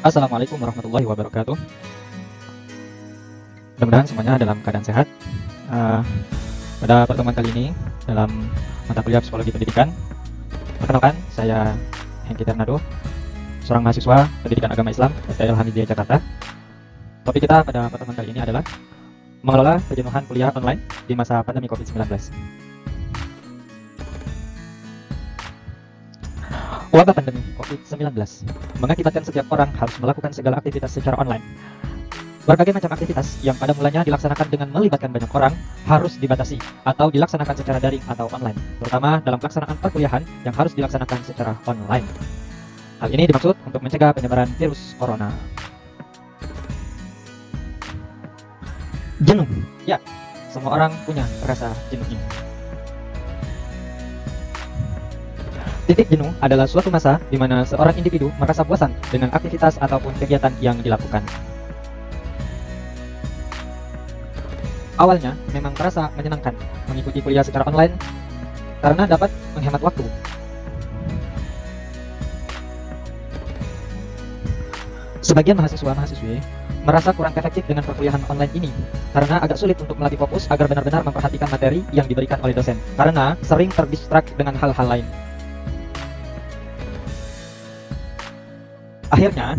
Assalamualaikum warahmatullahi wabarakatuh. Mudah-mudahan semuanya dalam keadaan sehat. Pada pertemuan kali ini dalam mata kuliah Psikologi Pendidikan, perkenalkan, saya Hengki Ternado, seorang mahasiswa Pendidikan Agama Islam STL Hamidiyah Jakarta. Topik kita pada pertemuan kali ini adalah mengelola kejenuhan kuliah online di masa pandemi COVID-19. Wabah pandemi COVID-19 mengakibatkan setiap orang harus melakukan segala aktivitas secara online. Berbagai macam aktivitas yang pada mulanya dilaksanakan dengan melibatkan banyak orang harus dibatasi atau dilaksanakan secara daring atau online, terutama dalam pelaksanaan perkuliahan yang harus dilaksanakan secara online. Hal ini dimaksud untuk mencegah penyebaran virus corona. Jenuh, ya, semua orang punya rasa jenuh ini. Titik jenuh adalah suatu masa di mana seorang individu merasa bosan dengan aktivitas ataupun kegiatan yang dilakukan. Awalnya memang terasa menyenangkan mengikuti kuliah secara online karena dapat menghemat waktu. Sebagian mahasiswa-mahasiswi merasa kurang efektif dengan perkuliahan online ini karena agak sulit untuk melatih fokus agar benar-benar memperhatikan materi yang diberikan oleh dosen karena sering terdistrak dengan hal-hal lain. Akhirnya,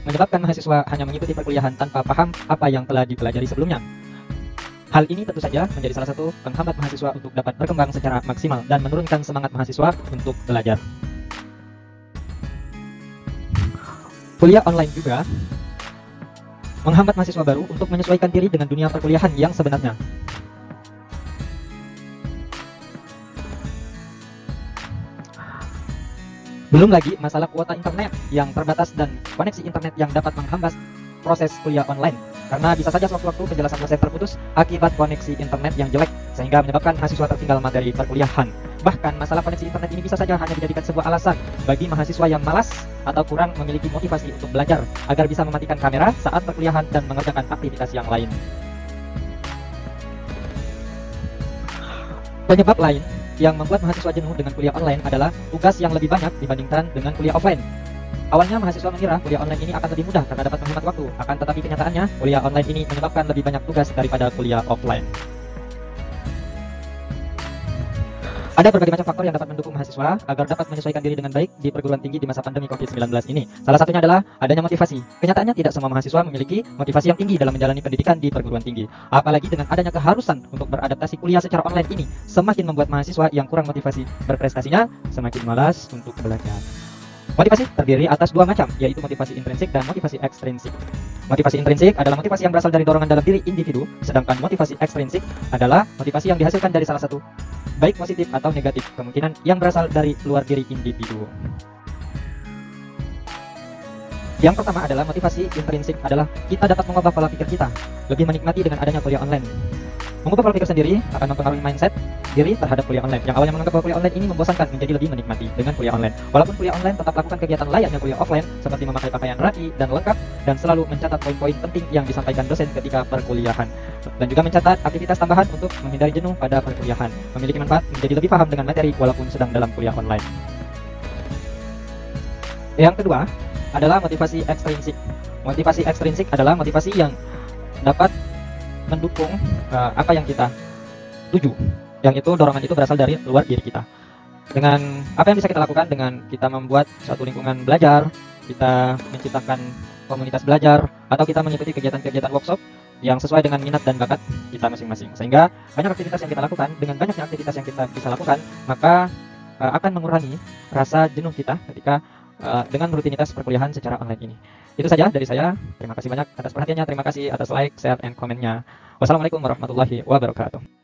menyebabkan mahasiswa hanya mengikuti perkuliahan tanpa paham apa yang telah dipelajari sebelumnya. Hal ini tentu saja menjadi salah satu penghambat mahasiswa untuk dapat berkembang secara maksimal dan menurunkan semangat mahasiswa untuk belajar. Kuliah online juga menghambat mahasiswa baru untuk menyesuaikan diri dengan dunia perkuliahan yang sebenarnya. Belum lagi masalah kuota internet yang terbatas dan koneksi internet yang dapat menghambat proses kuliah online. Karena bisa saja sewaktu-waktu penjelasan dosen terputus akibat koneksi internet yang jelek, sehingga menyebabkan mahasiswa tertinggal materi perkuliahan. Bahkan masalah koneksi internet ini bisa saja hanya dijadikan sebuah alasan bagi mahasiswa yang malas atau kurang memiliki motivasi untuk belajar, agar bisa mematikan kamera saat perkuliahan dan mengerjakan aktivitas yang lain. Penyebab lain yang membuat mahasiswa jenuh dengan kuliah online adalah tugas yang lebih banyak dibandingkan dengan kuliah offline. Awalnya mahasiswa mengira kuliah online ini akan lebih mudah karena dapat menghemat waktu, akan tetapi kenyataannya kuliah online ini menyebabkan lebih banyak tugas daripada kuliah offline. Ada berbagai macam faktor yang dapat mendukung mahasiswa agar dapat menyesuaikan diri dengan baik di perguruan tinggi di masa pandemi COVID-19 ini. Salah satunya adalah adanya motivasi. Kenyataannya tidak semua mahasiswa memiliki motivasi yang tinggi dalam menjalani pendidikan di perguruan tinggi. Apalagi dengan adanya keharusan untuk beradaptasi kuliah secara online ini, semakin membuat mahasiswa yang kurang motivasi berprestasinya semakin malas untuk belajar. Motivasi terdiri atas dua macam, yaitu motivasi intrinsik dan motivasi ekstrinsik. Motivasi intrinsik adalah motivasi yang berasal dari dorongan dalam diri individu, sedangkan motivasi ekstrinsik adalah motivasi yang dihasilkan dari salah satu, baik positif atau negatif, kemungkinan yang berasal dari luar diri individu. Yang pertama adalah motivasi intrinsik, adalah kita dapat mengubah pola pikir kita, lebih menikmati dengan adanya kuliah online. Mengubah pola pikir sendiri akan mempengaruhi mindset diri terhadap kuliah online. Yang awalnya menganggap bahwa kuliah online ini membosankan menjadi lebih menikmati dengan kuliah online. Walaupun kuliah online tetap lakukan kegiatan layaknya kuliah offline seperti memakai pakaian rapi dan lengkap dan selalu mencatat poin-poin penting yang disampaikan dosen ketika perkuliahan, dan juga mencatat aktivitas tambahan untuk menghindari jenuh pada perkuliahan. Memiliki manfaat menjadi lebih paham dengan materi walaupun sedang dalam kuliah online. Yang kedua adalah motivasi ekstrinsik. Motivasi ekstrinsik adalah motivasi yang dapat mendukung apa yang kita tuju, yang itu dorongan itu berasal dari luar diri kita. Dengan apa yang bisa kita lakukan dengan kita membuat suatu lingkungan belajar, kita menciptakan komunitas belajar, atau kita mengikuti kegiatan-kegiatan workshop yang sesuai dengan minat dan bakat kita masing-masing. Sehingga banyak aktivitas yang kita lakukan, dengan banyaknya aktivitas yang kita bisa lakukan, maka akan mengurangi rasa jenuh kita ketika dengan rutinitas perkuliahan secara online ini. Itu saja dari saya. Terima kasih banyak atas perhatiannya. Terima kasih atas like, share, and komennya. Wassalamualaikum warahmatullahi wabarakatuh.